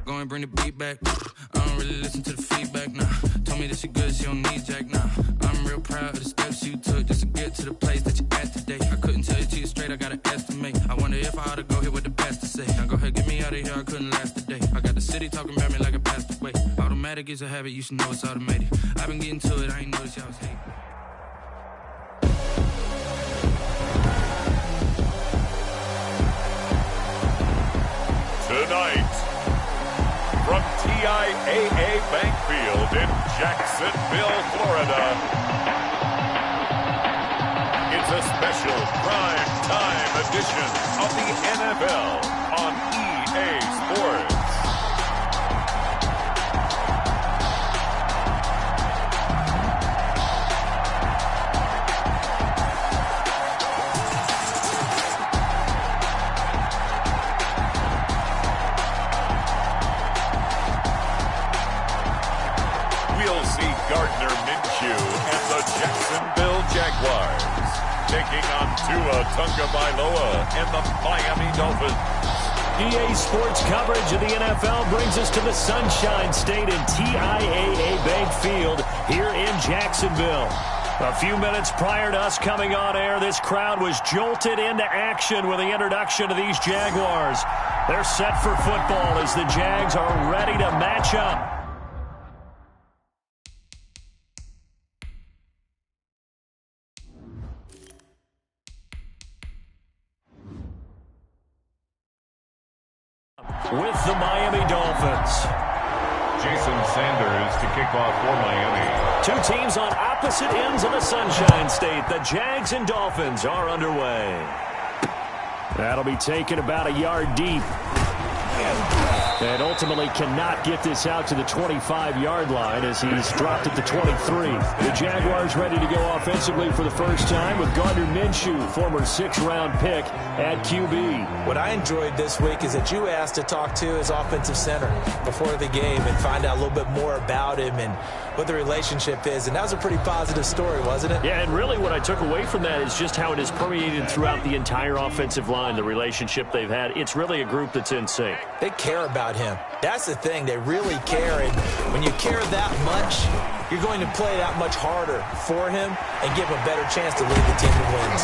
Go and bring the beat back. I don't really listen to the feedback, nah. Told me that she good, she don't need Jack, nah. I'm real proud of the steps you took just to get to the place that you're at today. I couldn't tell you to you straight, I gotta estimate. I wonder if I ought to go here with the best to say. Now go ahead, get me out of here, I couldn't last a day. I got the city talking about me like I passed away. Automatic is a habit, you should know it's automated. I've been getting to it, I ain't noticed y'all was hating. Tonight, from TIAA Bank Field in Jacksonville, Florida, it's a special prime time edition of the NFL on EA Sports. Jacksonville Jaguars taking on Tua Tagovailoa and the Miami Dolphins. EA Sports coverage of the NFL brings us to the Sunshine State in TIAA Bank Field here in Jacksonville. A few minutes prior to us coming on air, this crowd was jolted into action with the introduction of these Jaguars. They're set for football as the Jags are ready to match up. With the Miami Dolphins. Jason Sanders to kick off for Miami. Two teams on opposite ends of the Sunshine State. The Jags and Dolphins are underway. That'll be taken about a yard deep. And ultimately cannot get this out to the 25-yard line as he's dropped at the 23. The Jaguars ready to go offensively for the first time with Gardner Minshew, former 6th-round pick at QB. What I enjoyed this week is that you asked to talk to his offensive center before the game and find out a little bit more about him and what the relationship is. And that was a pretty positive story, wasn't it? Yeah, and really what I took away from that is just how it has permeated throughout the entire offensive line, the relationship they've had. It's really a group that's in sync. They care about him. That's the thing. They really care. And when you care that much, you're going to play that much harder for him and give him a better chance to lead the team to wins.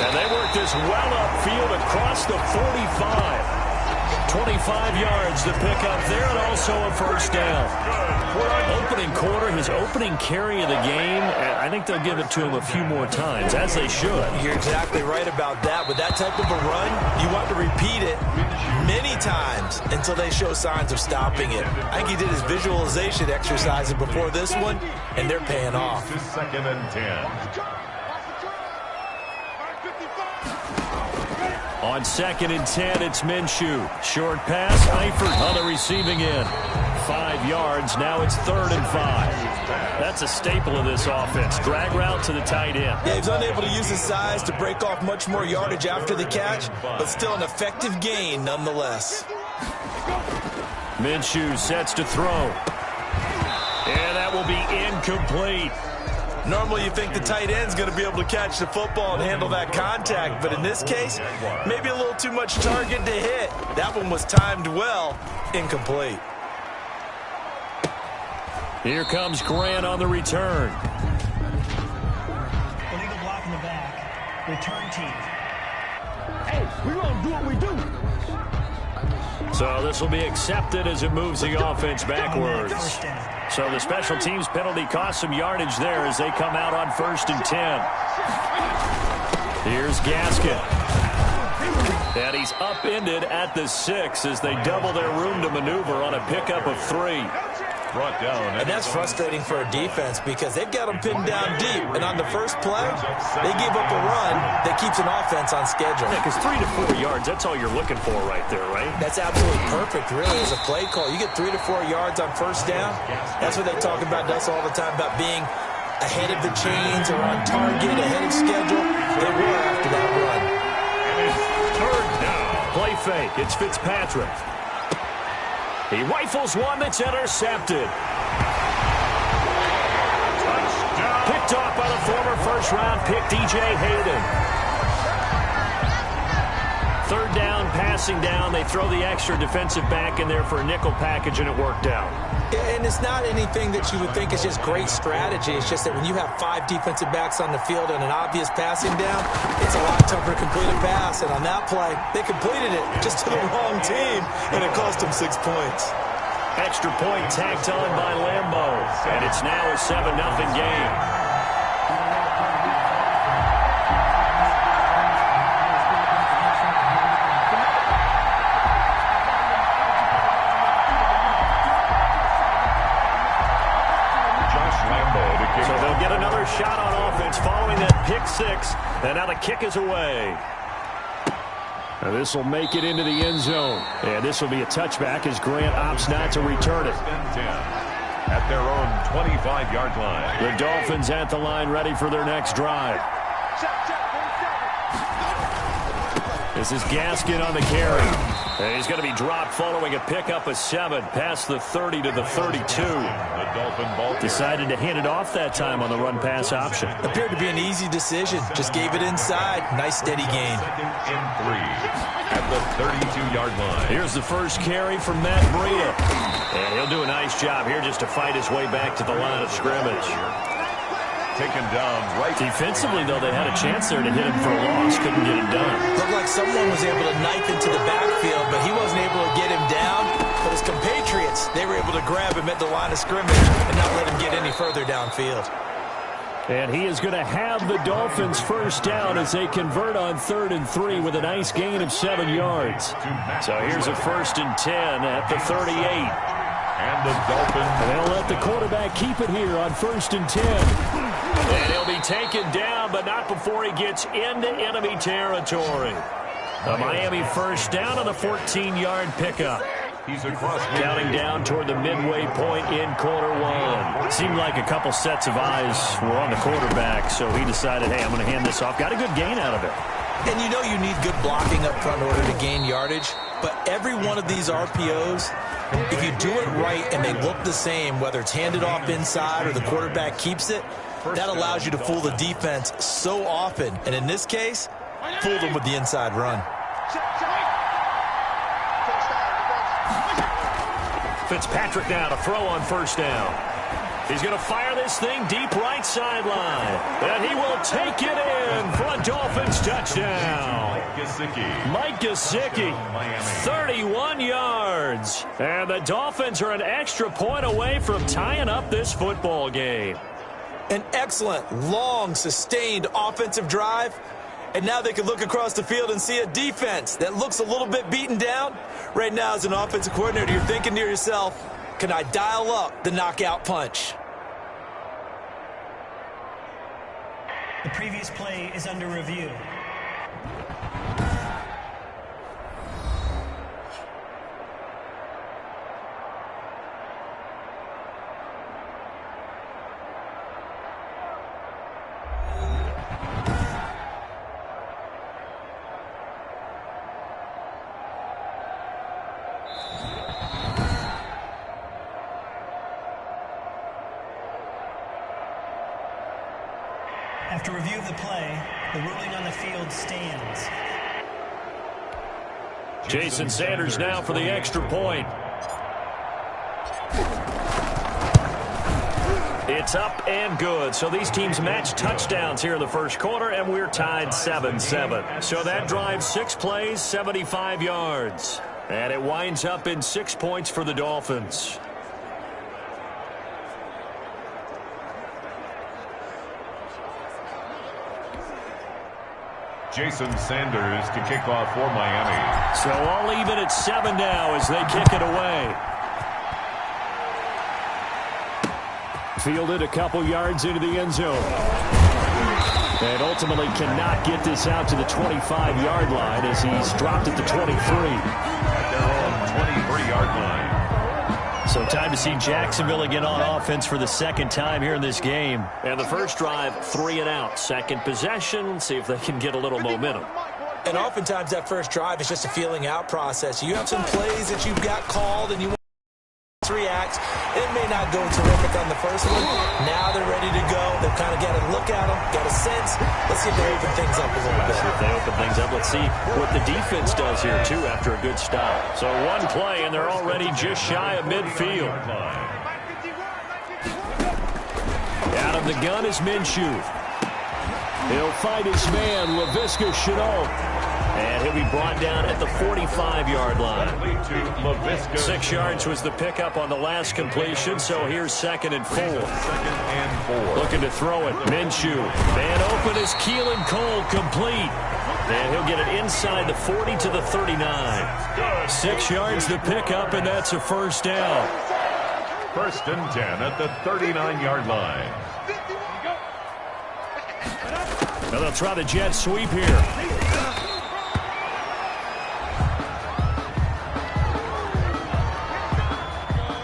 And they work this well upfield across the 45. 25 yards to pick up there and also a first down. Opening quarter, his opening carry of the game, I think they'll give it to him a few more times, as they should. You're exactly right about that. With that type of a run, you want to repeat it many times until they show signs of stopping it. I think he did his visualization exercises before this one, and they're paying off. Second and 10. On 2nd and 10, it's Minshew. Short pass, Eifert on the receiving end. 5 yards, now it's 3rd and 5. That's a staple of this offense. Drag route to the tight end. Yeah, he's unable to use his size to break off much more yardage after the catch, but still an effective gain nonetheless. Minshew sets to throw. And that will be incomplete. Normally you think the tight end's going to be able to catch the football and handle that contact, but in this case, maybe a little too much target to hit. That one was timed well, incomplete. Here comes Grant on the return. Illegal block in the back. Return team. Hey, we're going to do what we do. So this will be accepted as it moves the offense backwards. So the special teams penalty cost some yardage there as they come out on 1st and 10. Here's Gaskin. And he's upended at the 6 as they double their room to maneuver on a pickup of 3. Brought down. And that's frustrating for a defense because they've got them pinned down deep. And on the first play, they give up a run that keeps an offense on schedule. Yeah, because 3 to 4 yards, that's all you're looking for right there, right? That's absolutely perfect, really, as a play call. You get 3 to 4 yards on first down. That's what they talk about us all the time, about being ahead of the chains or on target, ahead of schedule. They were after that run. And it's 3rd down. Play fake. It's Fitzpatrick. He rifles one that's intercepted. Touchdown. Picked off by the former first-round pick, DJ Hayden. third down, passing down. They throw the extra defensive back in there for a nickel package, and it worked out. And it's not anything that you would think is just great strategy. It's just that when you have 5 defensive backs on the field and an obvious passing down, it's a lot tougher to complete a pass. And on that play, they completed it just to the wrong team, and it cost them 6 points. Extra point tacked on by Lambo, and it's now a 7-0 game. So they'll get another shot on offense following that pick 6, and now the kick is away. Now this will make it into the end zone, and this will be a touchback as Grant opts not to return it. At their own 25-yard line. The Dolphins at the line ready for their next drive. This is Gaskin on the carry. And he's going to be dropped following a pickup of 7 past the 30 to the 32. The Dolphin ball Decided to hand it off that time on the run-pass option. Appeared to be an easy decision. Just gave it inside. Nice steady gain. Second and 3 at the 32-yard line. Here's the first carry from Matt Breida. And he'll do a nice job here just to fight his way back to the line of scrimmage. Taken down right. Defensively, though, they had a chance there to hit him for a loss. Couldn't get it done. Looked like someone was able to knife into the backfield, but he wasn't able to get him down. But his compatriots, they were able to grab him at the line of scrimmage and not let him get any further downfield. And he is going to have the Dolphins first down as they convert on 3rd and 3 with a nice gain of 7 yards. So here's a 1st and 10 at the 38. And the Dolphins. And they'll let the quarterback keep it here on 1st and 10. And he'll be taken down, but not before he gets into enemy territory. The Miami first down on the 14-yard pickup. He's across. Counting down toward the midway point in quarter 1. It seemed like a couple sets of eyes were on the quarterback, so he decided, hey, I'm going to hand this off. Got a good gain out of it. And you know you need good blocking up front in order to gain yardage, but every one of these RPOs, if you do it right and they look the same, whether it's handed off inside or the quarterback keeps it, that allows you to fool the defense so often. And in this case, fool them with the inside run. Fitzpatrick now to throw on first down. He's going to fire this thing deep right sideline. And he will take it in for a Dolphins touchdown. Mike Gesicki, 31 yards. And the Dolphins are an extra point away from tying up this football game. An excellent, long, sustained offensive drive. And now they can look across the field and see a defense that looks a little bit beaten down. Right now, as an offensive coordinator, you're thinking to yourself, can I dial up the knockout punch? The previous play is under review. After review of the play, the ruling on the field stands. Jason Sanders now for the extra point. It's up and good. So these teams match touchdowns here in the first quarter, and we're tied 7-7. So that drives 6 plays, 75 yards. And it winds up in 6 points for the Dolphins. Jason Sanders to kick off for Miami. So all even at 7 now as they kick it away. Fielded a couple yards into the end zone. And ultimately cannot get this out to the 25-yard line as he's dropped at the 23. At their own 23-yard line. So time to see Jacksonville again on offense for the second time here in this game. And the first drive, 3 and out. Second possession, see if they can get a little momentum. And oftentimes that first drive is just a feeling out process. You have some plays that you've got called and you want reacts. It may not go terrific on the first one. Now they're ready to go. They've kind of got to look at them, got a sense. Let's see if they open things up a little bit. If they open things up, let's see what the defense does here, too, after a good stop. So one play, and they're already just shy of midfield. Out of the gun is Minshew. He'll fight his man, Laviska Shenault. And he'll be brought down at the 45-yard line. 6 yards was the pickup on the last completion, so here's 2nd and 4. Looking to throw it. Minshew. Man open is Keelan Cole, complete. And he'll get it inside the 40 to the 39. 6 yards the pickup, and that's a first down. 1st and 10 at the 39-yard line. Now they'll try the jet sweep here.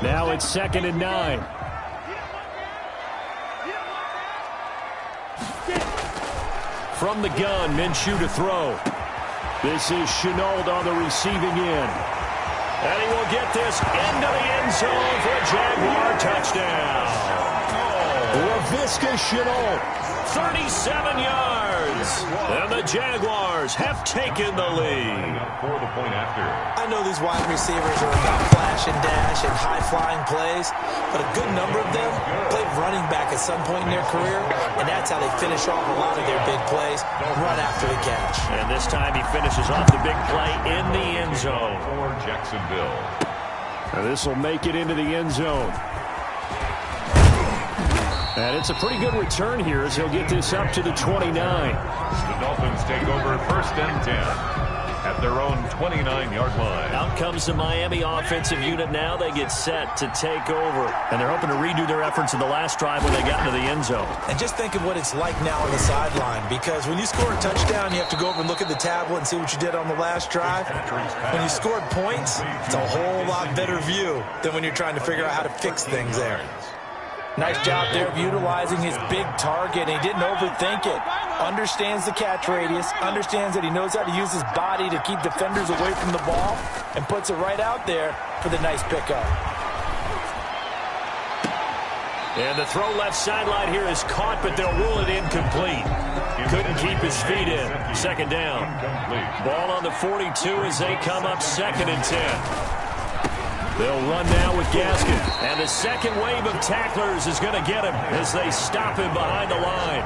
Now it's 2nd and 9. From the gun, Minshew to throw. This is Shenault on the receiving end. And he will get this into the end zone for a Jaguar touchdown. Laviska Shenault, 37 yards. And the Jaguars have taken the lead. For the point after. I know these wide receivers are about flash and dash and high-flying plays, but a good number of them played running back at some point in their career, and that's how they finish off a lot of their big plays, run after the catch. And this time he finishes off the big play in the end zone. For Jacksonville. And this will make it into the end zone. And it's a pretty good return here as he'll get this up to the 29. The Dolphins take over 1st and 10 at their own 29-yard line. Out comes the Miami offensive unit now. They get set to take over. And they're hoping to redo their efforts in the last drive when they got into the end zone. And just think of what it's like now on the sideline, because when you score a touchdown, you have to go over and look at the tablet and see what you did on the last drive. When you scored points, it's a whole lot better view than when you're trying to figure out how to fix things there. Nice job there of utilizing his big target. He didn't overthink it. Understands the catch radius. Understands that he knows how to use his body to keep defenders away from the ball. And puts it right out there for the nice pickup. And the throw left sideline here is caught, but they'll rule it incomplete. Couldn't keep his feet in. 2nd down. Ball on the 42 as they come up 2nd and 10. They'll run now with Gaskin. And the second wave of tacklers is going to get him as they stop him behind the line.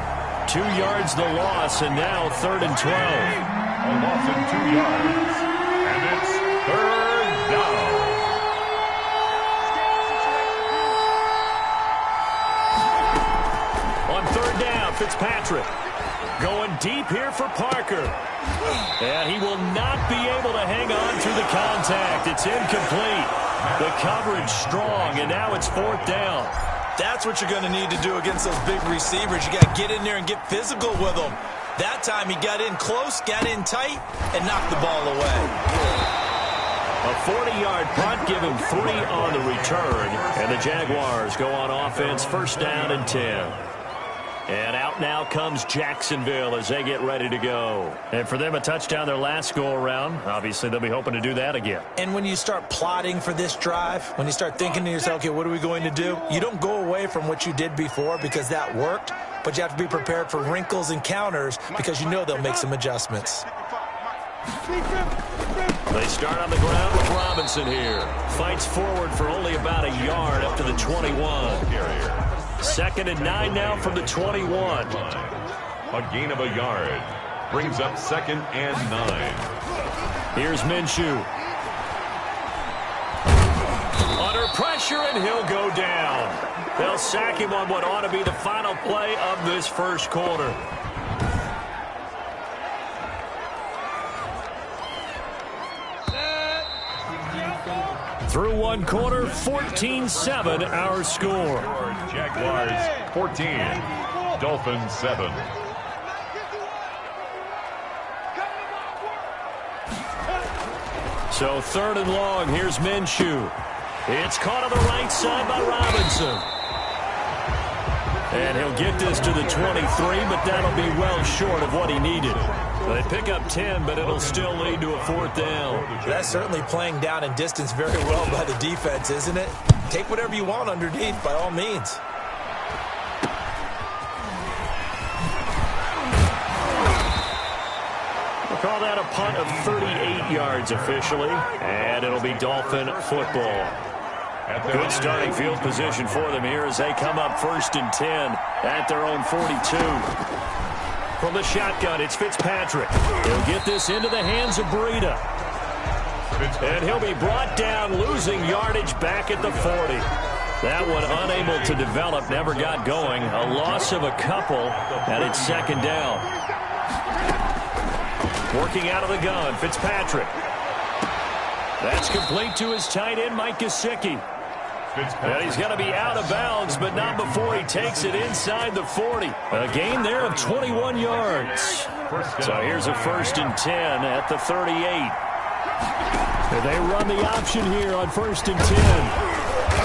2 yards the loss, and now 3rd and 12. A loss of 2 yards. And it's 3rd down. On 3rd down, Fitzpatrick. Going deep here for Parker. And he will not be able to hang on through the contact. It's incomplete. The coverage strong, and now it's 4th down. That's what you're going to need to do against those big receivers. You got to get in there and get physical with them. That time he got in close, got in tight, and knocked the ball away. A 40-yard punt, give him 3 on the return. And the Jaguars go on offense, 1st down and 10. And out now comes Jacksonville as they get ready to go. And for them, a touchdown their last go-around. Obviously, they'll be hoping to do that again. And when you start plotting for this drive, when you start thinking to yourself, okay, what are we going to do? You don't go away from what you did before because that worked, but you have to be prepared for wrinkles and counters because you know they'll make some adjustments. They start on the ground with Robinson here. Fights forward for only about a yard up to the 21. 2nd and 9 now from the 21. A gain of a yard. Brings up 2nd and 9. Here's Minshew. Under pressure, and he'll go down. They'll sack him on what ought to be the final play of this first quarter. Through one quarter, 14-7 our score. Jaguars 14, Dolphins 7. So 3rd and long, here's Minshew. It's caught on the right side by Robinson. And he'll get this to the 23, but that'll be well short of what he needed. They pick up 10, but it'll still lead to a 4th down. That's certainly playing down in distance very well by the defense, isn't it? take whatever you want underneath by all means. We'll call that a punt of 38 yards officially, and it'll be Dolphin football. Good starting field position for them here as they come up 1st and 10 at their own 42. From the shotgun, it's Fitzpatrick. He'll get this into the hands of Breida. And he'll be brought down, losing yardage back at the 40. That one unable to develop, never got going. A loss of a couple, and it's 2nd down. Working out of the gun, Fitzpatrick. That's complete to his tight end, Mike Gesicki. And he's going to be out of bounds, but not before he takes it inside the 40. A gain there of 21 yards. So here's a 1st and 10 at the 38. And they run the option here on 1st and 10.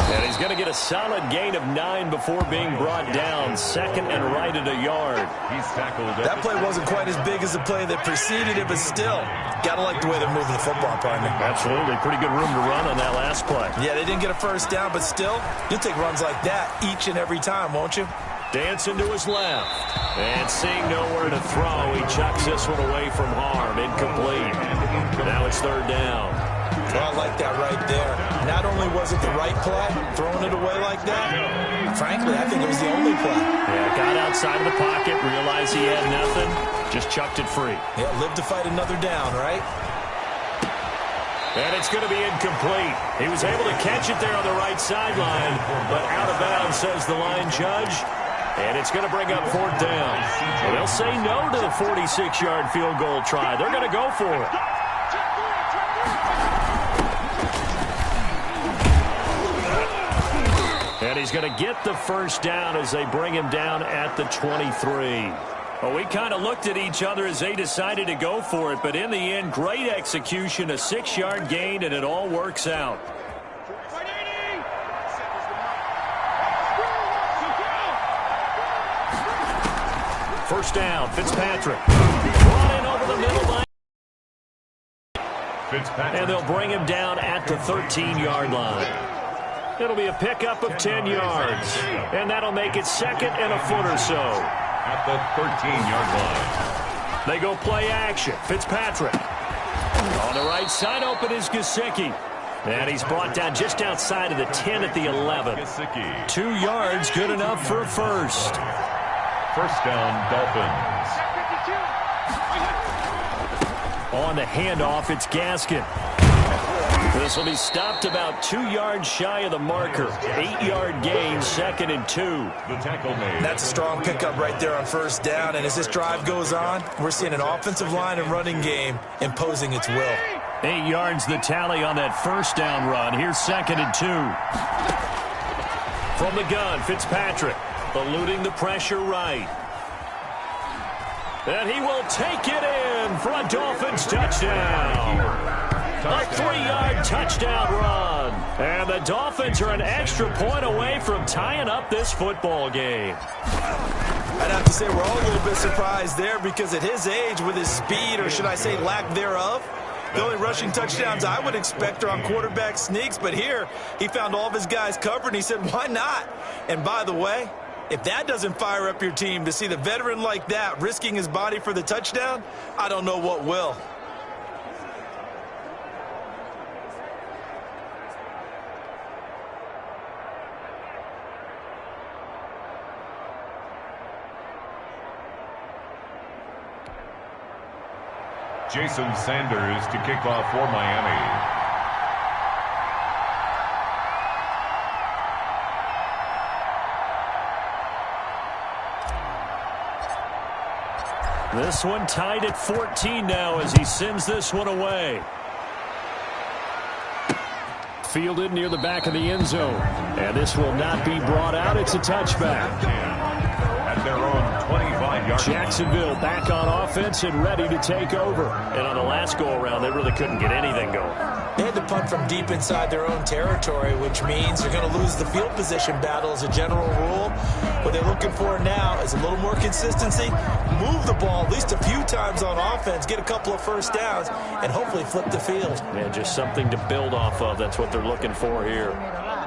And he's going to get a solid gain of 9 before being brought down. 2nd and right at a yard. That play wasn't quite as big as the play that preceded it, but still, got to like the way they're moving the football, partner. Absolutely. Pretty good room to run on that last play. Yeah, they didn't get a 1st down, but still, you'll take runs like that each and every time, won't you? Dancing to his left. And seeing nowhere to throw, he chucks this one away from harm. Incomplete. Now it's 3rd down. Well, I like that right there. Not only was it the right play, throwing it away like that, frankly, I think it was the only play. Yeah, got outside of the pocket, realized he had nothing, just chucked it free. Yeah, live to fight another down, right? And it's going to be incomplete. He was able to catch it there on the right sideline, but out of bounds, says the line judge. And it's going to bring up 4th down. Well, they'll say no to the 46-yard field goal try. They're going to go for it. And he's going to get the 1st down as they bring him down at the 23. Well, we kind of looked at each other as they decided to go for it, but in the end, great execution, a 6-yard gain, and it all works out. First down, Fitzpatrick. Brought in over the middle line. And they'll bring him down at the 13-yard line. It'll be a pickup of 10 yards. And that'll make it 2nd and a foot or so. At the 13-yard line. They go play action. Fitzpatrick. On the right side, open is Gesicki. And he's brought down just outside of the 10 at the 11. 2 yards, good enough for a 1st. 1st down, Dolphins. On the handoff, it's Gaskin. This will be stopped about 2 yards shy of the marker. 8-yard gain, 2nd and 2. The tackle made. That's a strong pickup right there on 1st down. And as this drive goes on, we're seeing an offensive line and running game imposing its will. 8 yards the tally on that 1st down run. Here's 2nd and 2. From the gun, Fitzpatrick. Eluding the pressure right. And he will take it in for a Dolphins touchdown. A 3-yard touchdown run. And the Dolphins are an extra point away from tying up this football game. I'd have to say we're all a little bit surprised there because at his age, with his speed, or should I say lack thereof, the only rushing touchdowns I would expect are on quarterback sneaks. But here, he found all of his guys covered, and he said, why not? And by the way, if that doesn't fire up your team to see the veteran like that risking his body for the touchdown, I don't know what will. Jason Sanders to kick off for Miami. This one tied at 14 now as he sends this one away. Fielded near the back of the end zone. And this will not be brought out. It's a touchback. At their own 25-yard Jacksonville back on offense and ready to take over. And on the last go-around, they really couldn't get anything going. They had to punt from deep inside their own territory, which means they're going to lose the field position battle as a general rule. What they're looking for now is a little more consistency, move the ball at least a few times on offense, get a couple of first downs, and hopefully flip the field. And just something to build off of. That's what they're looking for here.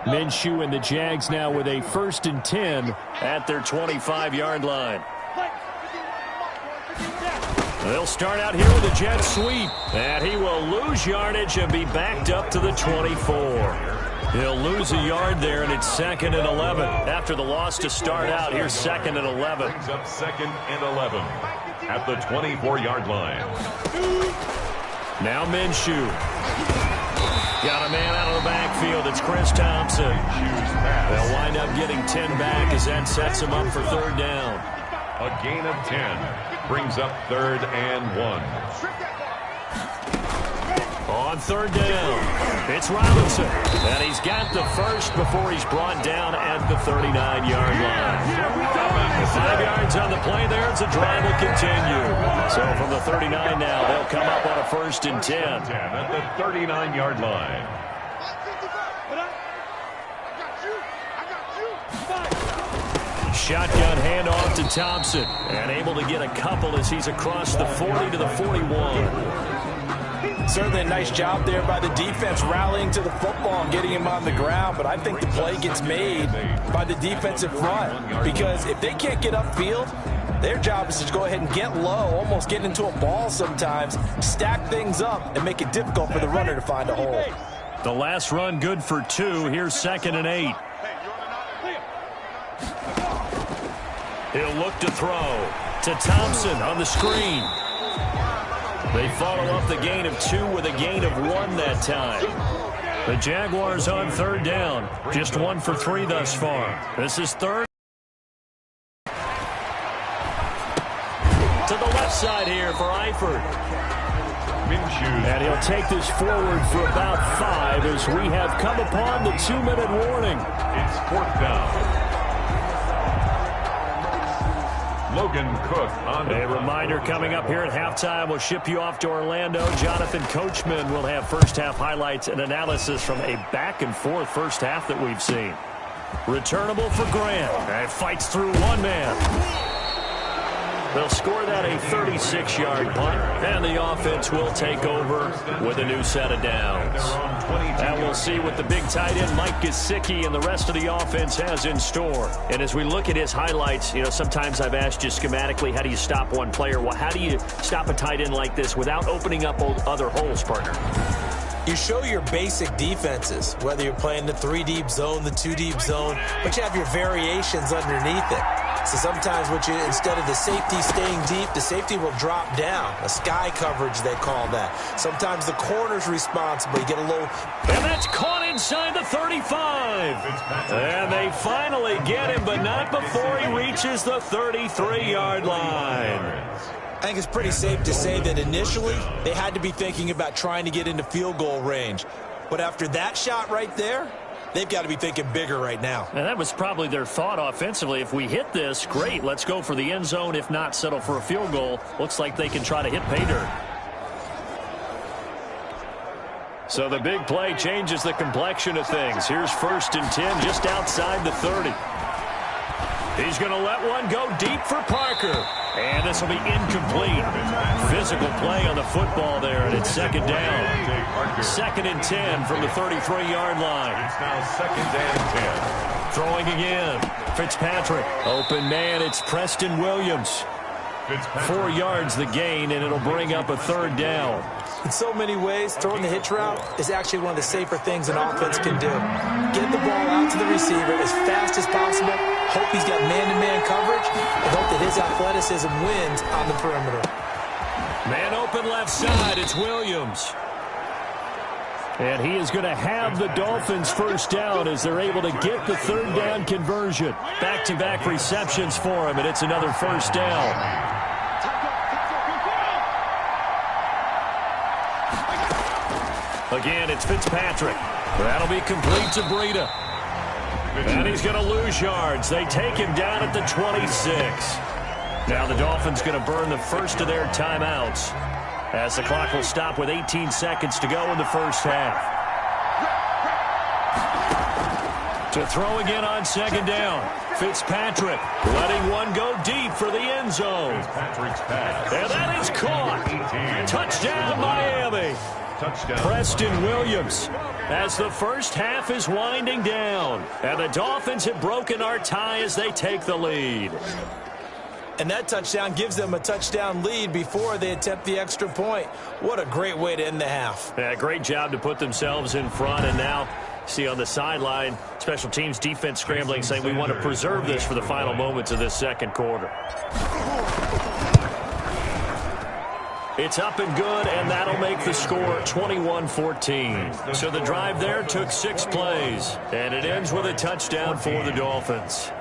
Minshew and the Jags now with a 1st and 10 at their 25-yard line. They'll start out here with a jet sweep, and he will lose yardage and be backed up to the 24. He'll lose a yard there, and it's 2nd and 11. After the loss to start out, here's 2nd and 11. Brings up 2nd and 11 at the 24-yard line. Now Minshew. Got a man out of the backfield. It's Chris Thompson. They'll wind up getting 10 back as that sets him up for 3rd down. A gain of 10 brings up 3rd and 1. On 3rd down, it's Robinson. And he's got the first before he's brought down at the 39-yard line. 5 yards on the play there as the drive will continue. So from the 39 now, they'll come up on a 1st and 10. At the 39-yard line. Shotgun handoff to Thompson. And able to get a couple as he's across the 40 to the 41. Certainly a nice job there by the defense rallying to the football and getting him on the ground, but I think the play gets made by the defensive front because if they can't get upfield, their job is to go ahead and get low, almost get into a ball sometimes, stack things up, and make it difficult for the runner to find a hole. The last run good for 2. Here's 2nd and 8. He'll look to throw to Thompson on the screen. They follow up the gain of 2 with a gain of 1 that time. The Jaguars on 3rd down. Just 1 for 3 thus far. This is 3rd. To the left side here for Eifert. And he'll take this forward for about 5 as we have come upon the 2-minute warning. It's 4th down. Logan Cook on a reminder coming up here at halftime. We'll ship you off to Orlando. Jonathan Coachman will have first-half highlights and analysis from a back-and-forth first half that we've seen. Returnable for Grant. And fights through one man. They'll score that a 36-yard punt, and the offense will take over with a new set of downs. And we'll see what the big tight end Mike Gesicki and the rest of the offense has in store. And as we look at his highlights, you know, sometimes I've asked you schematically, how do you stop one player? Well, how do you stop a tight end like this without opening up other holes, partner? You show your basic defenses, whether you're playing the 3-deep zone, the 2-deep zone, but you have your variations underneath it. So sometimes instead of the safety staying deep, the safety will drop down. A sky coverage, they call that. Sometimes the corner's responsible. You get a low. And that's caught inside the 35. And they finally get him, but not before he reaches the 33-yard line. I think it's pretty safe to say that initially they had to be thinking about trying to get into field goal range. But after that shot right there, they've got to be thinking bigger right now. And that was probably their thought offensively. If we hit this, great, let's go for the end zone. If not, settle for a field goal. Looks like they can try to hit pay dirt. So the big play changes the complexion of things. Here's 1st and 10 just outside the 30. He's going to let one go deep for Parker. And this will be incomplete. Physical play on the football there, and it's 2nd down. 2nd and 10 from the 33-yard line. It's now 2nd and 10. Throwing again. Fitzpatrick. Open man, it's Preston Williams. 4 yards the gain, and it'll bring up a 3rd down. In so many ways, throwing the hitch route is actually one of the safer things an offense can do. Get the ball out to the receiver as fast as possible, hope he's got man-to-man coverage, and hope that his athleticism wins on the perimeter. Man open left side, it's Williams. And he is going to have the Dolphins first down as they're able to get the 3rd down conversion. Back-to-back receptions for him, and it's another 1st down. Again, it's Fitzpatrick. That'll be complete to Breida. And he's going to lose yards. They take him down at the 26. Now the Dolphins going to burn the first of their timeouts. as the clock will stop with 18 seconds to go in the first half. To throw again on second down. Fitzpatrick letting one go deep for the end zone. And that is caught. Touchdown, Miami. Preston Williams, as the first half is winding down. And the Dolphins have broken our tie as they take the lead. And that touchdown gives them a touchdown lead before they attempt the extra point. What a great way to end the half. Yeah, great job to put themselves in front. And now, see on the sideline, special teams defense scrambling, saying we want to preserve this for the final moments of this second quarter. It's up and good, and that'll make the score 21-14. So the drive there took 6 plays, and it ends with a touchdown for the Dolphins.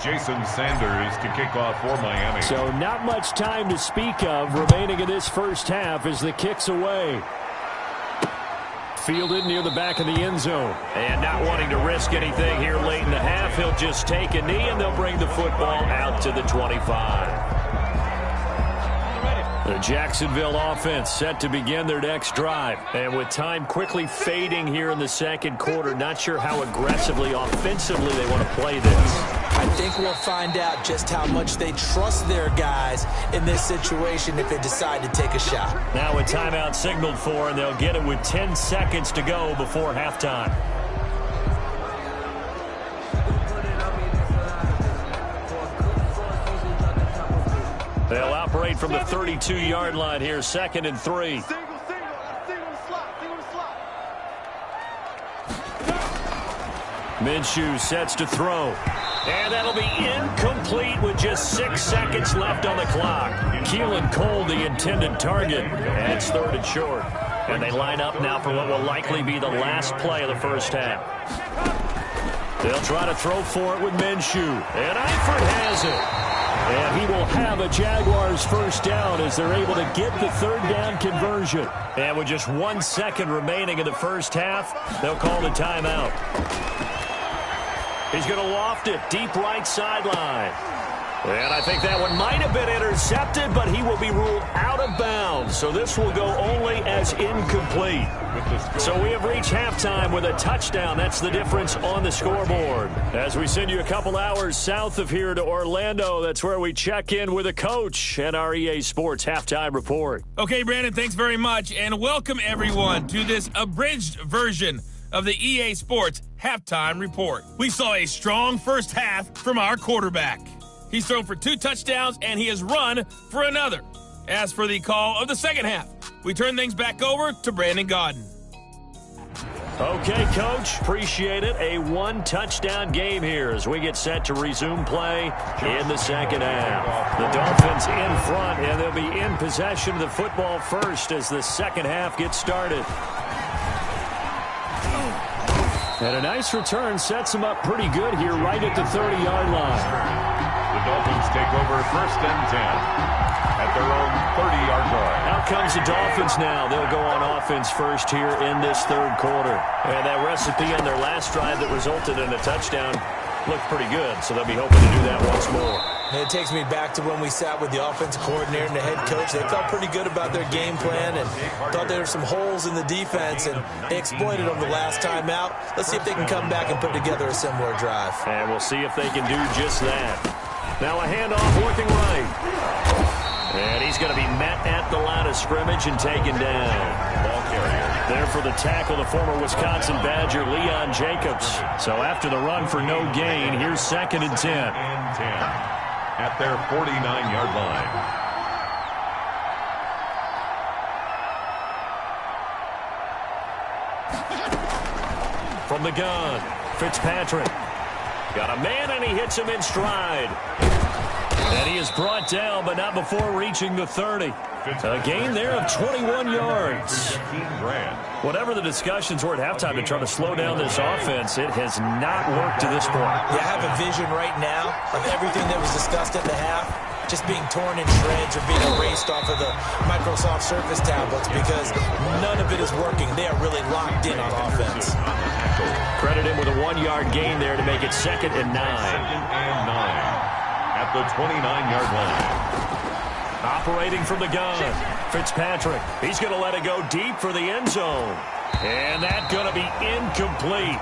Jason Sanders to kick off for Miami. So not much time to speak of remaining in this first half as the kick's away. Fielded near the back of the end zone. And not wanting to risk anything here late in the half, he'll just take a knee and they'll bring the football out to the 25. The Jacksonville offense set to begin their next drive. And with time quickly fading here in the second quarter, not sure how aggressively, offensively they want to play this. I think we'll find out just how much they trust their guys in this situation if they decide to take a shot. Now a timeout signaled for, and they'll get it with 10 seconds to go before halftime. They'll operate from the 32-yard line here, 2nd and 3. Minshew sets to throw. And that'll be incomplete with just 6 seconds left on the clock. Keelan Cole, the intended target. And it's 3rd and short. And they line up now for what will likely be the last play of the first half. They'll try to throw for it with Minshew. And Eifert has it. And he will have a Jaguars first down as they're able to get the 3rd down conversion. And with just 1 second remaining in the first half, they'll call the timeout. He's going to loft it deep right sideline. And I think that one might have been intercepted, but he will be ruled out of bounds. So this will go only as incomplete. So we have reached halftime with a touchdown. That's the difference on the scoreboard. As we send you a couple hours south of here to Orlando, that's where we check in with a coach and our EA Sports halftime report. Okay, Brandon, thanks very much. And welcome, everyone, to this abridged version of the EA Sports halftime report. We saw a strong first half from our quarterback. He's thrown for 2 touchdowns, and he has run for another. As for the call of the second half, we turn things back over to Brandon Gaudin. Okay, Coach, appreciate it. A 1-touchdown game here as we get set to resume play in the second half. The Dolphins in front, and they'll be in possession of the football first as the second half gets started. And a nice return sets them up pretty good here right at the 30-yard line. The Dolphins take over 1st and 10 at their own 30-yard line. Out comes the Dolphins now. They'll go on offense first here in this 3rd quarter. And that recipe on their last drive that resulted in a touchdown looked pretty good, so they'll be hoping to do that once more. And it takes me back to when we sat with the offensive coordinator and the head coach. They felt pretty good about their game plan and thought there were some holes in the defense, and they exploited them the last time out. Let's see if they can come back and put together a similar drive. And we'll see if they can do just that. Now a handoff working right. And he's going to be met at the line of scrimmage and taken down. Ball carrier. There for the tackle, the former Wisconsin Badger, Leon Jacobs. So after the run for no gain, here's 2nd and 10. And 10 at their 49-yard line. From the gun, Fitzpatrick. Got a man, and he hits him in stride. And he is brought down, but not before reaching the 30. A gain there of 21 yards. Whatever the discussions were at halftime to try to slow down this offense, it has not worked to this point. Yeah, I have a vision right now of everything that was discussed at the half just being torn in shreds or being erased off of the Microsoft Surface tablets because none of it is working. They are really locked in on offense. Credit him with a 1-yard gain there to make it 2nd and 9. 2nd and 9 at the 29-yard line. Operating from the gun, Fitzpatrick. He's going to let it go deep for the end zone. And that's going to be incomplete.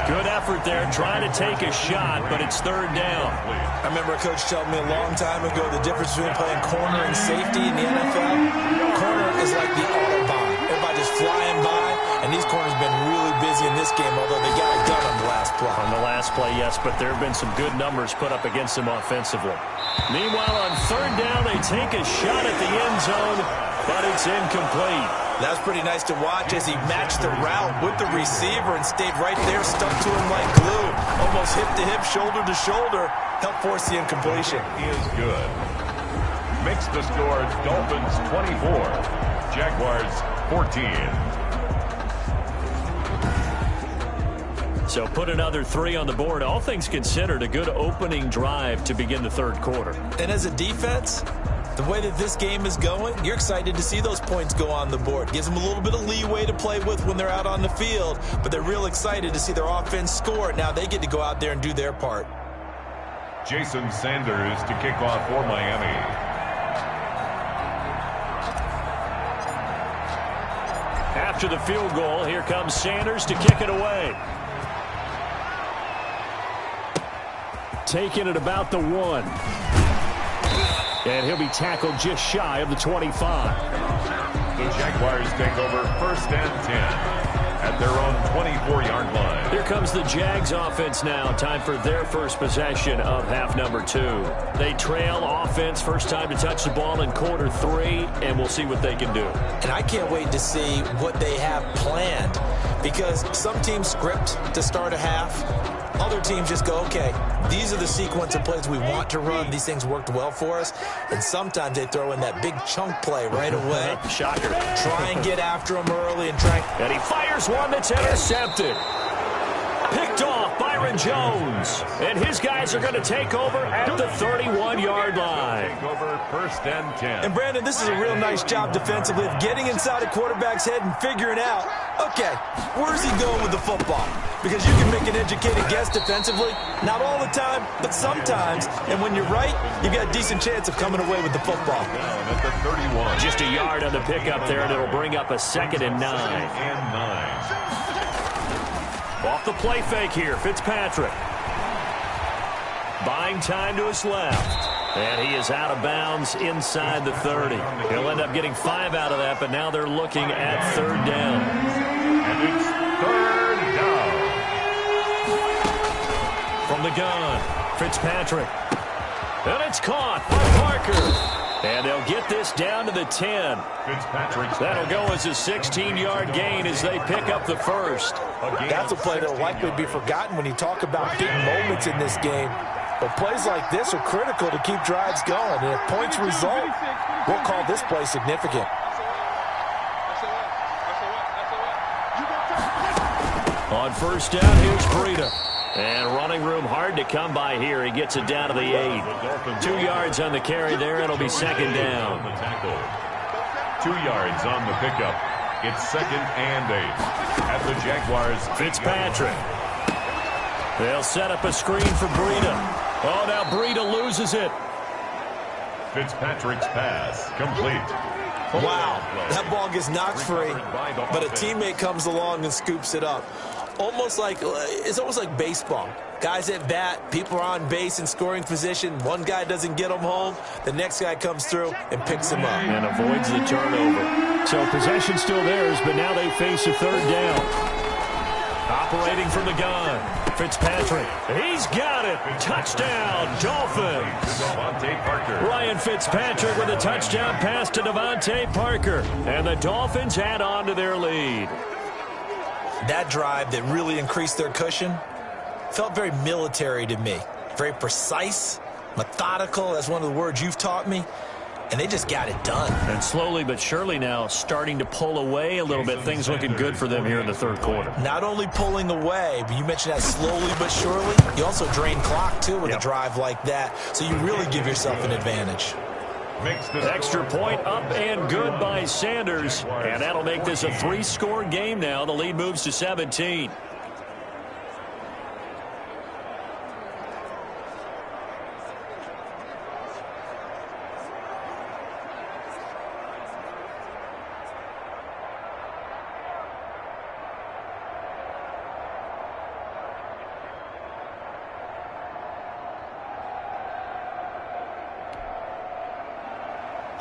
Good effort there trying to take a shot, but it's 3rd down. I remember a coach telling me a long time ago the difference between playing corner and safety in the NFL. Corner is like the Autobahn. Everybody just flying by, and these corners have been really busy in this game, although they got it done on the last play. On the last play, yes, but there have been some good numbers put up against them offensively. Meanwhile, on 3rd down, they take a shot at the end zone, but it's incomplete. That's pretty nice to watch as he matched the route with the receiver and stayed right there, stuck to him like glue. Almost hip-to-hip, shoulder-to-shoulder. Helped force the incompletion. Is good. Makes the score Dolphins 24, Jaguars 14. So put another 3 on the board. All things considered, a good opening drive to begin the 3rd quarter. And as a defense, the way that this game is going, you're excited to see those points go on the board. Gives them a little bit of leeway to play with when they're out on the field, but they're real excited to see their offense score. Now they get to go out there and do their part. Jason Sanders to kick off for Miami. After the field goal, here comes Sanders to kick it away. Taking it about the 1. And he'll be tackled just shy of the 25. The Jaguars take over 1st and 10 at their own 24-yard line. Here comes the Jags offense now. Time for their first possession of half number 2. They trail offense, first time to touch the ball in quarter 3, and we'll see what they can do. And I can't wait to see what they have planned because some teams script to start a half. Other teams just go, okay, these are the sequence of plays we want to run. These things worked well for us. And sometimes they throw in that big chunk play right away. Shocker. Try and get after him early and try. And he fires one that's intercepted. Picked off Byron Jones. And his guys are going to take over at the 31-yard line. Take over 1st and 10. And Brandon, this is a real nice job defensively of getting inside a quarterback's head and figuring out, okay, where's he going with the football? Because you can make an educated guess defensively. Not all the time, but sometimes. And when you're right, you've got a decent chance of coming away with the football. Down at the 31. Just a yard on the pickup there, and it'll bring up a 2nd and 9. 2nd and 9. Off the play fake here, Fitzpatrick. Buying time to his left. And he is out of bounds inside the 30. He'll end up getting 5 out of that, but now they're looking at 3rd down. And it's 3rd down. From the gun, Fitzpatrick. And it's caught by Parker. And they'll get this down to the 10. Fitzpatrick's That'll go as a 16-yard gain as they pick up the 1st. That's a play that will likely be forgotten when you talk about big moments in this game. But plays like this are critical to keep drives going. And if points result, we'll call this play significant. On 1st down, here's Breida. And running room hard to come by here. He gets it down to the 8. 2 yards on the carry there. It'll be 2nd down. 2 yards on the pickup. It's 2nd and 8 at the Jaguars. Fitzpatrick. They'll set up a screen for Breida. Oh, now Breida loses it. Fitzpatrick's pass complete. Wow, that ball gets knocked free, but a teammate comes along and scoops it up. It's almost like baseball. Guys at bat, people are on base in scoring position. One guy doesn't get them home. The next guy comes through and picks him up. And avoids the turnover. So possession still theirs, but now they face a 3rd down. Operating from the gun, Fitzpatrick. He's got it. Touchdown, Dolphins. Devontae Parker. Ryan Fitzpatrick with a touchdown pass to Devontae Parker. And the Dolphins add on to their lead. That drive that really increased their cushion felt very military to me. Very precise, methodical, that's one of the words you've taught me. and they just got it done. And slowly but surely now starting to pull away a little bit. Things looking good for them here in the third quarter. Not only pulling away, but you mentioned that slowly but surely. You also drain clock, too, with a drive like that. So you really give yourself an advantage. Extra point up and good by Sanders. And that'll make this a 3-score game now. The lead moves to 17.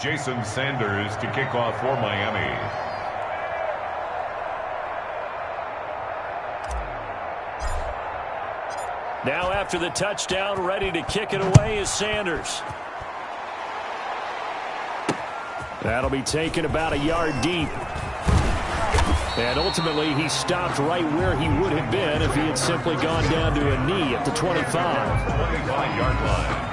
Jason Sanders to kick off for Miami. Now after the touchdown, ready to kick it away is Sanders. That'll be taken about a yard deep. And ultimately, he stopped right where he would have been if he had simply gone down to a knee at the 25. 25-yard line.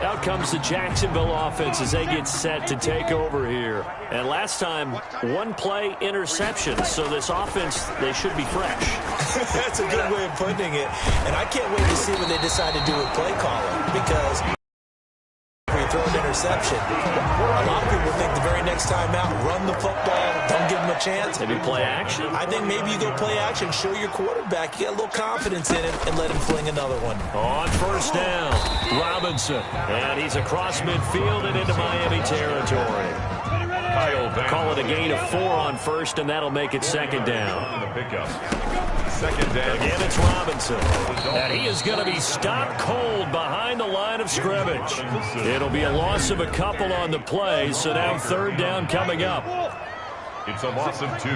Out comes the Jacksonville offense as they get set to take over here. And last time, one-play interception. So this offense, they should be fresh. That's a good way of putting it. And I can't wait to see what they decide to do with play calling, because we throw an interception. A lot of people think the very next time out, run the football, don't give him a chance. Maybe play action? I think maybe you go play action, show your quarterback, you get a little confidence in him, and let him fling another one. On first down, Robinson. And he's across midfield and into Miami territory. Call it a gain of 4 on first, and that'll make it second down. Second down. Again, it's Robinson. And he is going to be stopped cold behind the line of scrimmage. It'll be a loss of a couple on the play, so now third down coming up. It's a loss of 2.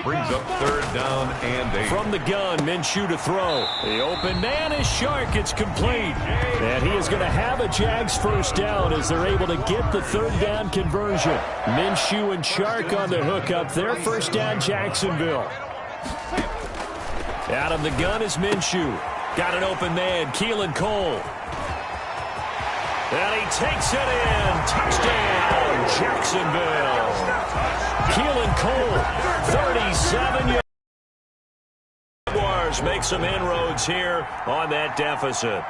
Brings up third down and 8. From the gun, Minshew to throw. The open man is Shark. It's complete. And he is going to have a Jags first down as they're able to get the third down conversion. Minshew and Shark on the hook up there. First down, Jacksonville. Out of the gun is Minshew. Got an open man, Keelan Cole. And he takes it in. Touchdown, Jacksonville. Keelan Cole, 37 yards. Make some inroads here on that deficit.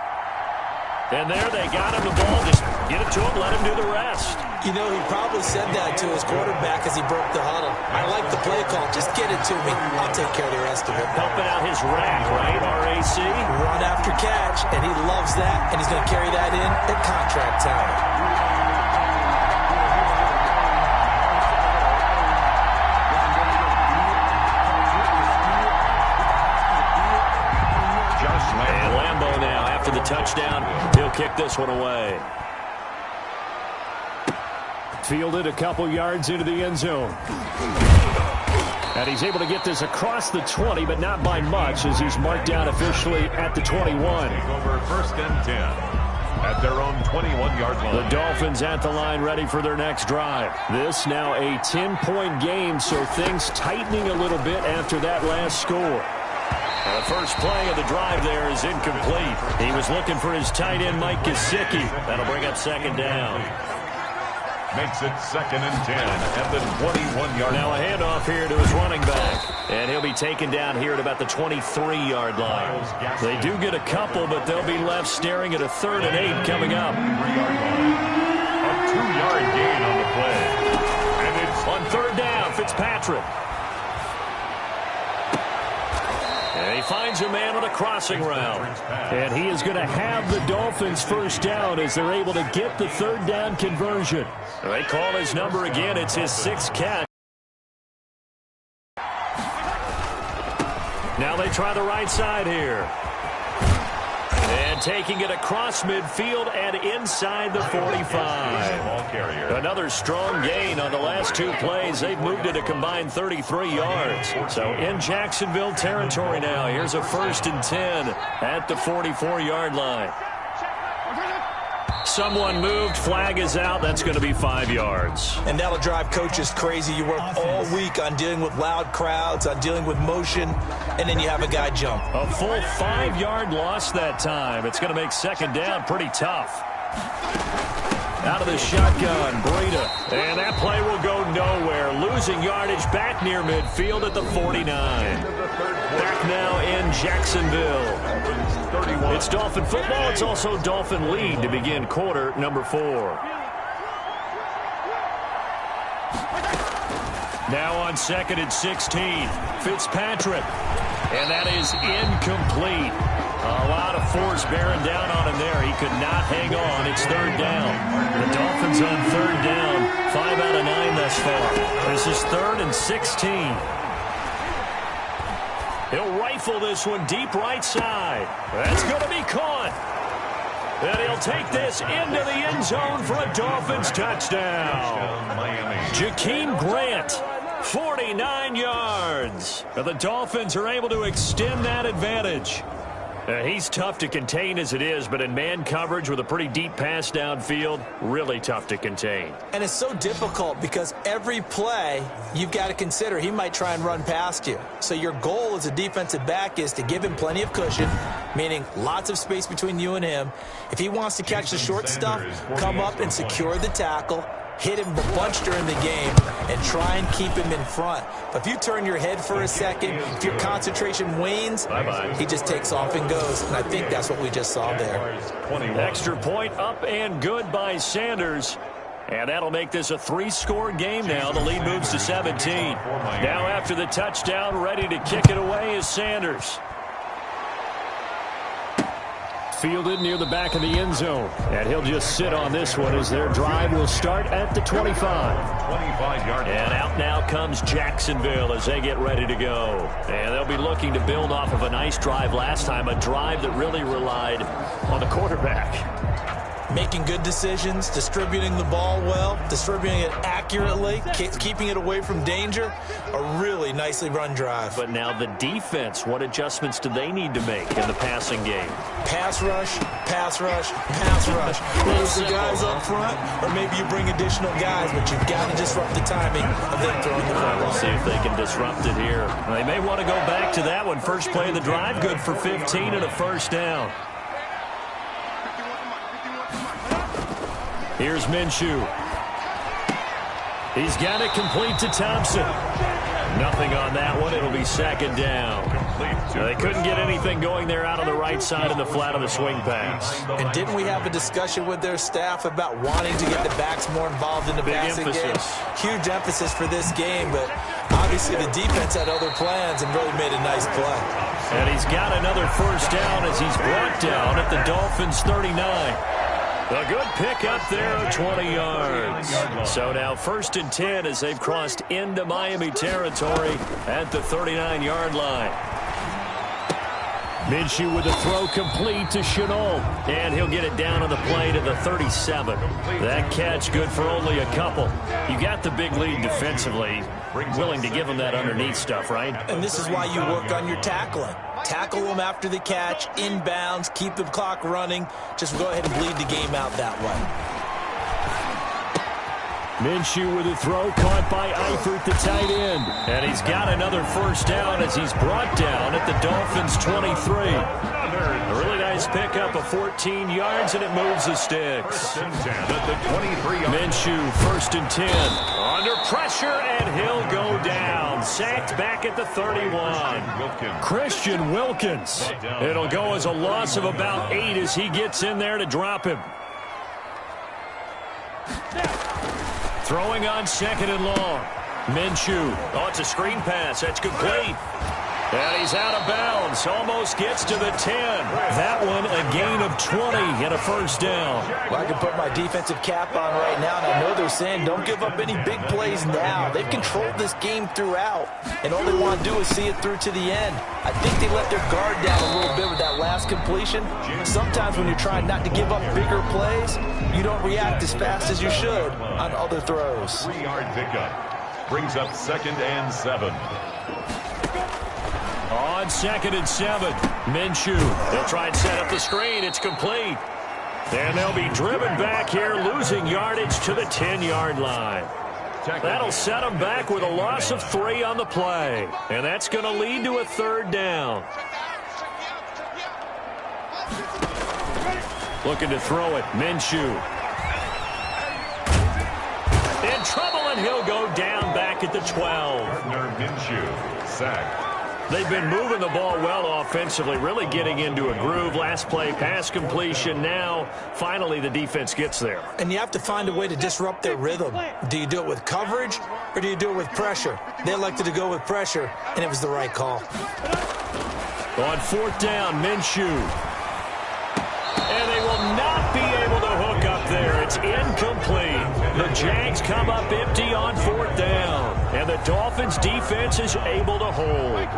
And there they got him the ball. Just get it to him, let him do the rest. You know, he probably said that to his quarterback as he broke the huddle. I like the play call. Just get it to me. I'll take care of the rest of it. Helping out his rack, right? RAC. Run after catch, and he loves that, and he's going to carry that in at contract time. The touchdown, he'll kick this one away. Fielded a couple yards into the end zone. And he's able to get this across the 20, but not by much, as he's marked down officially at the 21. Over first and 10 at their own 21-yard line. The Dolphins at the line, ready for their next drive. This now a 10-point game, so things tightening a little bit after that last score. The first play of the drive there is incomplete. He was looking for his tight end, Mike Gesicki. That'll bring up second down. Makes it second and 10 at the 21-yard line. Now a handoff here to his running back. And he'll be taken down here at about the 23-yard line. They do get a couple, but they'll be left staring at a 3rd and 8 coming up. A 2-yard gain on the play. And it's on third down, Fitzpatrick. And he finds a man on a crossing route. And he is going to have the Dolphins first down as they're able to get the third down conversion. They call his number again. It's his 6th catch. Now they try the right side here. And taking it across midfield and inside the 45. Another strong gain on the last 2 plays. They've moved it a combined 33 yards. So in Jacksonville territory now. Here's a 1st and 10 at the 44-yard line. Someone moved. Flag is out. That's going to be 5 yards. And that'll drive coaches crazy. You work all week on dealing with loud crowds, on dealing with motion, and then you have a guy jump. A full 5-yard loss that time. It's going to make second down pretty tough. Out of the shotgun, Breida. And that play will go nowhere. Losing yardage back near midfield at the 49. Back now in Jacksonville. It's Dolphin football. It's also Dolphin lead to begin quarter number 4. Now on 2nd and 16. Fitzpatrick. And that is incomplete. A lot of force bearing down on him there. He could not hang on. It's 3rd down. The Dolphins on 3rd down. 5 out of 9 thus far. This is 3rd and 16. He'll rifle this one deep right side. That's going to be caught. And he'll take this into the end zone for a Dolphins touchdown. Jakeem Grant. 49 yards. The Dolphins are able to extend that advantage. He's tough to contain as it is, but in man coverage with a pretty deep pass downfield, really tough to contain. And it's so difficult because every play you've got to consider he might try and run past you. So your goal as a defensive back is to give him plenty of cushion, meaning lots of space between you and him. If he wants to catch the short stuff, come up and secure the tackle, hit him a bunch during the game, and try and keep him in front. But if you turn your head for a second, if your concentration wanes, he just takes off and goes. And I think that's what we just saw there. Extra point up and good by Sanders. And that'll make this a 3-score game now. The lead moves to 17. Now after the touchdown, ready to kick it away is Sanders. Fielded near the back of the end zone. And he'll just sit on this one as their drive will start at the 25. 25-yard line. And out now comes Jacksonville as they get ready to go. And they'll be looking to build off of a nice drive last time, a drive that really relied on the quarterback. Making good decisions, distributing the ball well, distributing it accurately, keeping it away from danger. A really nicely run drive. But now the defense, what adjustments do they need to make in the passing game? Pass rush, pass rush, pass rush. Lose the guys up front, or maybe you bring additional guys, but you've got to disrupt the timing of them throwing the ball. We'll see if they can disrupt it here. They may want to go back to that one. First play of the drive, good for 15 and a first down. Here's Minshew. He's got it complete to Thompson. Nothing on that one. It'll be 2nd down. They couldn't get anything going there out on the right side in the flat of the swing pass. And didn't we have a discussion with their staff about wanting to get the backs more involved in the passing game? Huge emphasis for this game, but obviously the defense had other plans and really made a nice play. And he's got another first down as he's brought down at the Dolphins' 39. A good pick up there of 20 yards. So now 1st and 10 as they've crossed into Miami territory at the 39-yard line. Minshew with a throw complete to Shenault. And he'll get it down on the play to the 37. That catch good for only a couple. You got the big lead defensively. Willing to give him that underneath stuff, right? And this is why you work on your tackling. Tackle them after the catch, inbounds, keep the clock running. Just go ahead and bleed the game out that way. Minshew with a throw caught by Eifert, the tight end. And he's got another first down as he's brought down at the Dolphins' 23. A really nice pickup of 14 yards, and it moves the sticks. Minshew, 1st and 10. Under pressure, and he'll go down. Sacked back at the 31. Christian Wilkins. It'll go as a loss of about 8 as he gets in there to drop him. Throwing on 2nd and long. Minshew. Oh, it's a screen pass. That's complete. And he's out of bounds. Almost gets to the 10. That one a gain of 20 and a first down. Well, I can put my defensive cap on right now, and I know they're saying don't give up any big plays now. They've controlled this game throughout, and all they want to do is see it through to the end. I think they let their guard down a little bit with that last completion. Sometimes when you're trying not to give up bigger plays, you don't react as fast as you should on other throws. 3-yard pickup brings up 2nd and 7. On 2nd and 7, Minshew. They'll try and set up the screen. It's complete. And they'll be driven back here, losing yardage to the 10-yard line. That'll set them back with a loss of 3 on the play. And that's going to lead to a 3rd down. Looking to throw it, Minshew. trouble, and he'll go down back at the 12. Gardner Minshew, sacked. They've been moving the ball well offensively, really getting into a groove. Last play, pass completion. Now, finally, the defense gets there. And you have to find a way to disrupt their rhythm. Do you do it with coverage, or do you do it with pressure? They elected to go with pressure, and it was the right call. On fourth down, Minshew. And they will not be able to hook up there. It's incomplete. The Jags come up empty on fourth down. And the Dolphins defense is able to hold.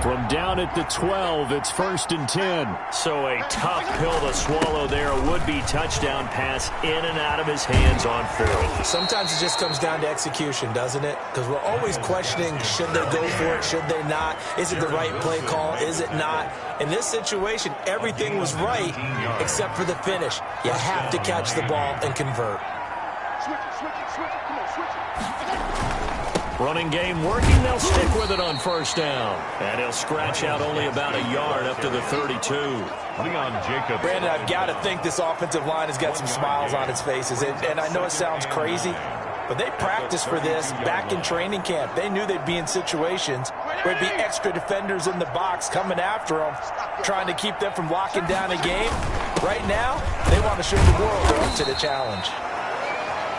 From down at the 12, it's 1st and 10. So a tough pill to swallow there. A would-be touchdown pass in and out of his hands on fourth. Sometimes it just comes down to execution, doesn't it? Because we're always questioning, should they go for it, should they not? Is it the right play call, is it not? In this situation, everything was right except for the finish. You have to catch the ball and convert. Running game working. They'll stick with it on first down. And he'll scratch out only about a yard up to the 32. Leon Jacobs. Brandon, I've got to think this offensive line has got some smiles on its faces. And I know it sounds crazy, but they practiced for this back in training camp. They knew they'd be in situations where there'd be extra defenders in the box coming after them, trying to keep them from locking down a game. Right now, they want to show the world they're up to the challenge.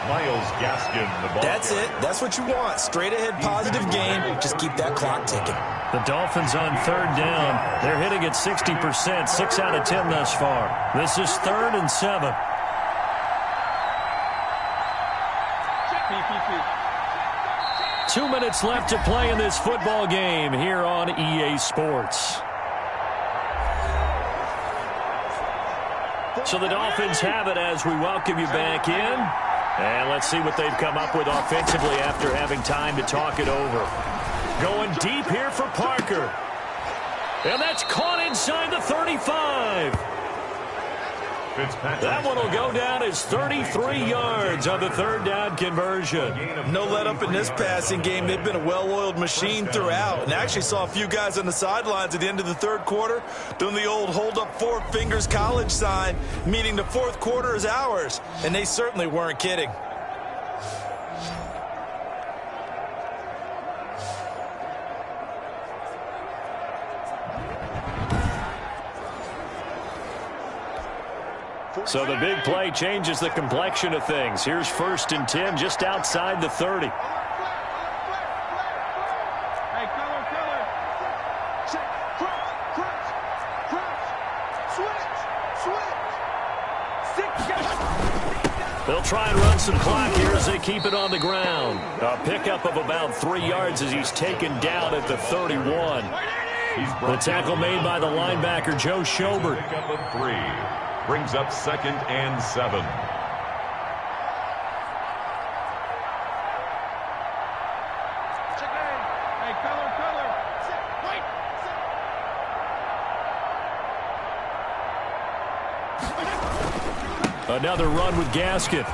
Myles Gaskin, the ball. That's it. That's what you want. Straight ahead positive game. Just keep that clock ticking. The Dolphins on third down. They're hitting at 60%, 6 out of 10 thus far. This is 3rd and 7. Two minutes left to play in this football game here on EA Sports. So the Dolphins have it as we welcome you back in. And let's see what they've come up with offensively after having time to talk it over. Going deep here for Parker. And that's caught inside the 35. That one will go down as 33 yards on the third down conversion. No let up in this passing game. They've been a well-oiled machine throughout. And I actually saw a few guys on the sidelines at the end of the third quarter doing the old hold up 4 fingers college sign, meaning the fourth quarter is ours. And they certainly weren't kidding. So the big play changes the complexion of things. Here's 1st and 10 just outside the 30. Hey, color. Check. Switch. They'll try and run some clock here as they keep it on the ground. A pickup of about 3 yards as he's taken down at the 31. The tackle made by the linebacker, Joe Schobert. Pickup of 3. Brings up 2nd and 7. Hey, color. Another run with Gaskin.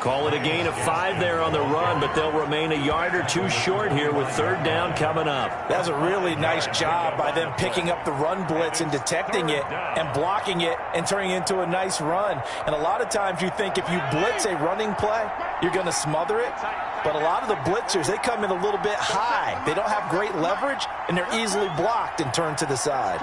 Call it a gain of 5 there on the run, but they'll remain a yard or 2 short here with third down coming up. That was a really nice job by them picking up the run blitz and detecting it and blocking it and turning it into a nice run. And a lot of times you think if you blitz a running play, you're going to smother it. But a lot of the blitzers, they come in a little bit high. They don't have great leverage, and they're easily blocked and turned to the side.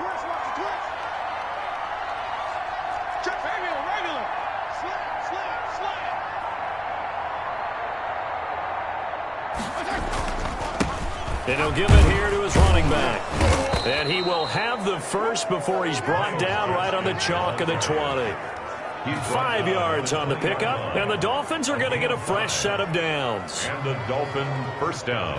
And he'll give it here to his running back. And he will have the first before he's brought down right on the chalk of the 20. 5 yards on the pickup, and the Dolphins are going to get a fresh set of downs. And the Dolphin first down.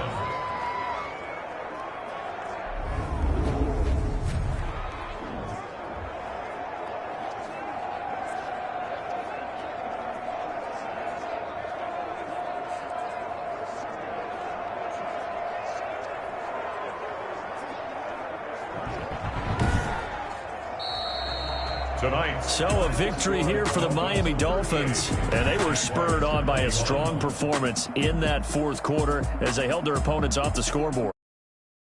Tonight. So a victory here for the Miami Dolphins, and they were spurred on by a strong performance in that fourth quarter as they held their opponents off the scoreboard.